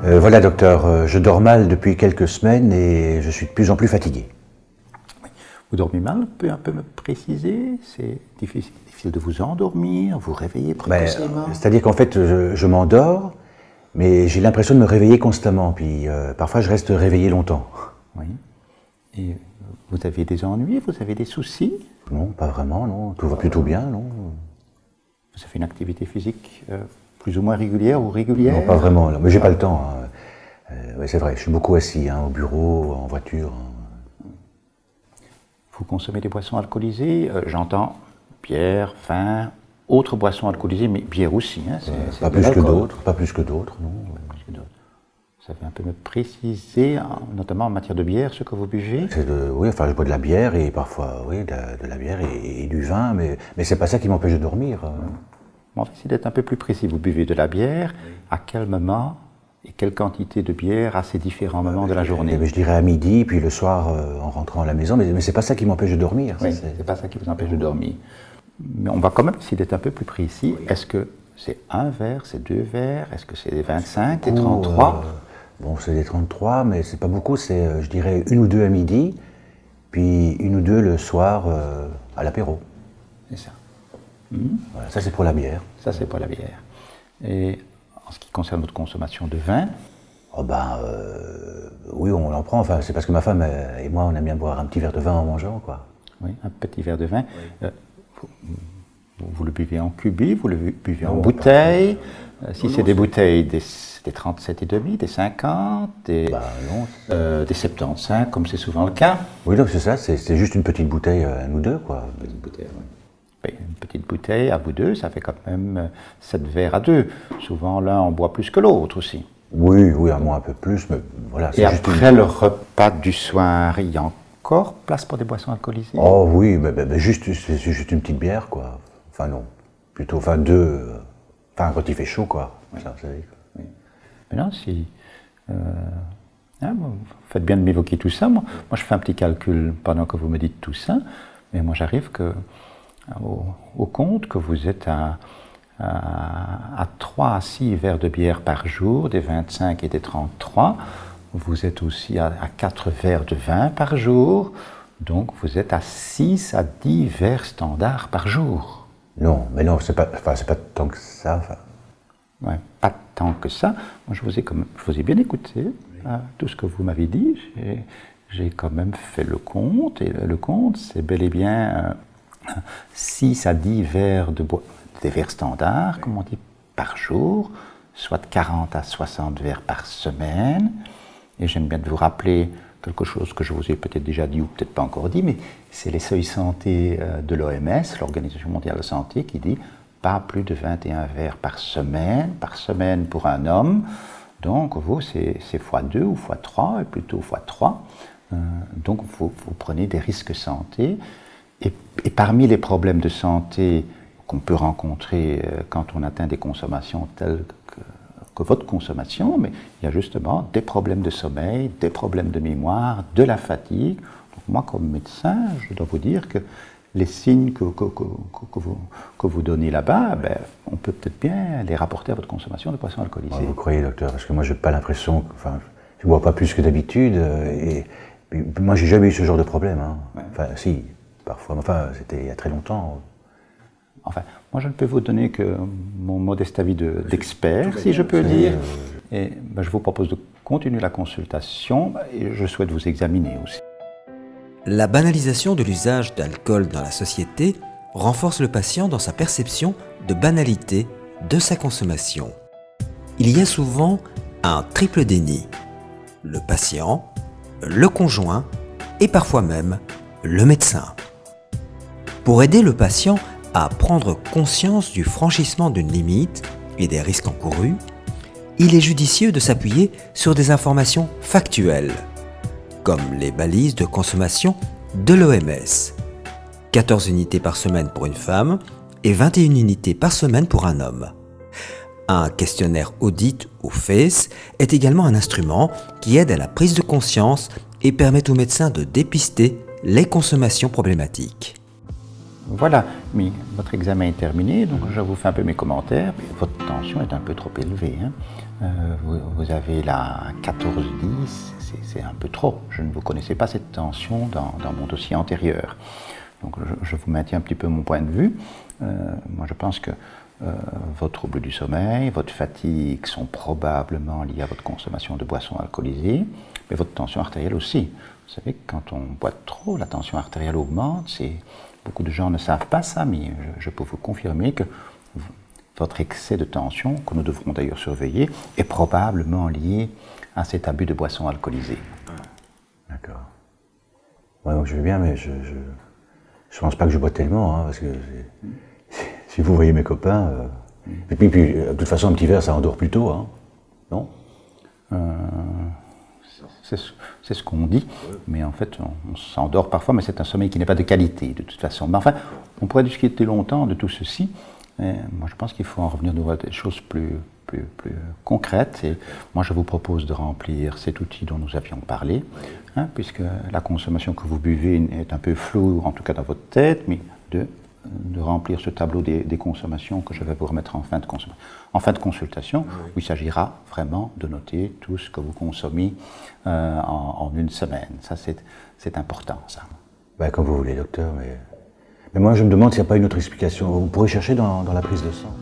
Voilà docteur, je dors mal depuis quelques semaines et je suis de plus en plus fatigué. Vous dormez mal, vous pouvez un peu me préciser? C'est difficile de vous endormir, vous réveiller précocement? C'est-à-dire qu'en fait je m'endors, mais j'ai l'impression de me réveiller constamment, puis parfois je reste réveillé longtemps. Oui. Et vous avez des ennuis, vous avez des soucis? Non, pas vraiment, non. Tout va plutôt bien, non. Vous avez une activité physique plus ou moins régulière ou régulière? Non, pas vraiment, mais j'ai pas le temps. Hein. Oui, c'est vrai, je suis beaucoup assis, hein, au bureau, en voiture. Vous consommez des boissons alcoolisées? J'entends bière, vin, autres boissons alcoolisées, mais bière aussi. Hein, pas plus que d'autres, pas plus que d'autres, non. Vous savez un peu me préciser, notamment en matière de bière, ce que vous buvez? Oui, enfin, je bois de la bière et parfois, oui, de la bière et du vin, mais c'est pas ça qui m'empêche de dormir. On va essayer d'être un peu plus précis. Vous buvez de la bière, à quel moment et quelle quantité de bière à ces différents moments de la journée? Je dirais à midi, puis le soir en rentrant à la maison, mais c'est pas ça qui m'empêche de dormir. Oui, c'est pas ça qui vous empêche de dormir. Mais on va quand même essayer d'être un peu plus précis. Oui. Est-ce que c'est un verre, c'est 2 verres? Est-ce que c'est des 25, des 33? Bon, c'est des 33, mais c'est pas beaucoup, c'est, je dirais, 1 ou 2 à midi, puis 1 ou 2 le soir à l'apéro. C'est ça. Voilà, ça c'est pour la bière. Ça c'est pour la bière. Et en ce qui concerne votre consommation de vin? Oh oui, on en prend, enfin, c'est parce que ma femme et moi, on aime bien boire un petit verre de vin en mangeant, quoi. Oui, un petit verre de vin. Oui. Vous le buvez en cubis, vous le buvez en bouteille? Si c'est des bouteilles, des 37,5, des 50, des 75, comme c'est souvent le cas. Oui, donc c'est ça, c'est juste une petite bouteille à nous deux, quoi. Une petite bouteille, oui. Une petite bouteille à vous deux, ça fait quand même 7 verres à 2. Souvent, l'un en boit plus que l'autre aussi. Oui, à moi un peu plus, mais voilà. Et après le repas du soir, il y a encore place pour des boissons alcoolisées? Oh oui, mais c'est juste une petite bière, quoi. Enfin non, plutôt, enfin 2, enfin quand il fait chaud, quoi. Oui. Ça, vous savez. Oui. Maintenant, si vous faites bien de m'évoquer tout ça, moi je fais un petit calcul pendant que vous me dites tout ça, mais moi j'arrive au compte que vous êtes à 3 à 6 verres de bière par jour, des 25 et des 33. Vous êtes aussi à 4 verres de vin par jour, donc vous êtes à 6 à 10 verres standards par jour. Non, mais non, c'est pas tant que ça. Enfin. Ouais, pas tant que ça. Moi, je vous ai bien écouté, tout ce que vous m'avez dit. J'ai quand même fait le compte, et le compte, c'est bel et bien 6 à 10 verres des verres standards, comme on dit, par jour, soit 40 à 60 verres par semaine. Et j'aime bien de vous rappeler quelque chose que je vous ai peut-être déjà dit ou peut-être pas encore dit, mais c'est les seuils santé de l'OMS, l'Organisation mondiale de la santé, qui dit pas plus de 21 verres par semaine pour un homme. Donc vous, c'est x2 ou x3, et plutôt x3. Donc vous prenez des risques santé. Et parmi les problèmes de santé qu'on peut rencontrer quand on atteint des consommations telles que votre consommation, mais il y a justement des problèmes de sommeil, des problèmes de mémoire, de la fatigue. Donc moi, comme médecin, je dois vous dire que les signes que vous donnez là-bas, on peut peut-être bien les rapporter à votre consommation de boissons alcoolisées. Vous croyez, docteur? Parce que moi, je n'ai pas l'impression, enfin, je ne bois pas plus que d'habitude, et moi, j'ai jamais eu ce genre de problème. Hein. Ouais. Enfin, si, parfois, enfin, c'était il y a très longtemps. Enfin, moi je ne peux vous donner que mon modeste avis d'expert, si je peux dire. Et je vous propose de continuer la consultation et je souhaite vous examiner aussi. La banalisation de l'usage d'alcool dans la société renforce le patient dans sa perception de banalité de sa consommation. Il y a souvent un triple déni. Le patient, le conjoint et parfois même le médecin. Pour aider le patient à prendre conscience du franchissement d'une limite et des risques encourus, il est judicieux de s'appuyer sur des informations factuelles, comme les balises de consommation de l'OMS. 14 unités par semaine pour une femme et 21 unités par semaine pour un homme. Un questionnaire audit ou FACE est également un instrument qui aide à la prise de conscience et permet aux médecins de dépister les consommations problématiques. Voilà, mais votre examen est terminé, donc je vous fais un peu mes commentaires. Votre tension est un peu trop élevée. Hein. Vous avez la 14-10, c'est un peu trop. Je ne vous connaissais pas cette tension dans mon dossier antérieur. Donc je vous maintiens un petit peu mon point de vue. Moi je pense que vos troubles du sommeil, votre fatigue sont probablement liés à votre consommation de boissons alcoolisées, mais votre tension artérielle aussi. Vous savez que quand on boit trop, la tension artérielle augmente. Beaucoup de gens ne savent pas ça, mais je peux vous confirmer que votre excès de tension, que nous devrons d'ailleurs surveiller, est probablement lié à cet abus de boissons alcoolisées. D'accord. Ouais, donc je vais bien, mais je pense pas que je bois tellement, hein, parce que si vous voyez mes copains... Et puis, de toute façon, un petit verre, ça endort plus tôt, hein, non? C'est ce qu'on dit, mais en fait, on s'endort parfois, mais c'est un sommeil qui n'est pas de qualité, de toute façon. Mais enfin, on pourrait discuter longtemps de tout ceci. Moi, je pense qu'il faut en revenir à des choses plus concrètes. Et moi, je vous propose de remplir cet outil dont nous avions parlé, hein, puisque la consommation que vous buvez est un peu floue, en tout cas dans votre tête, mais de remplir ce tableau des consommations que je vais vous remettre en fin de consultation, où il s'agira vraiment de noter tout ce que vous consommez en une semaine. Ça, c'est important, ça. Ben, comme vous voulez, docteur, mais moi, je me demande s'il n'y a pas une autre explication. Vous pourrez chercher dans la prise de sang.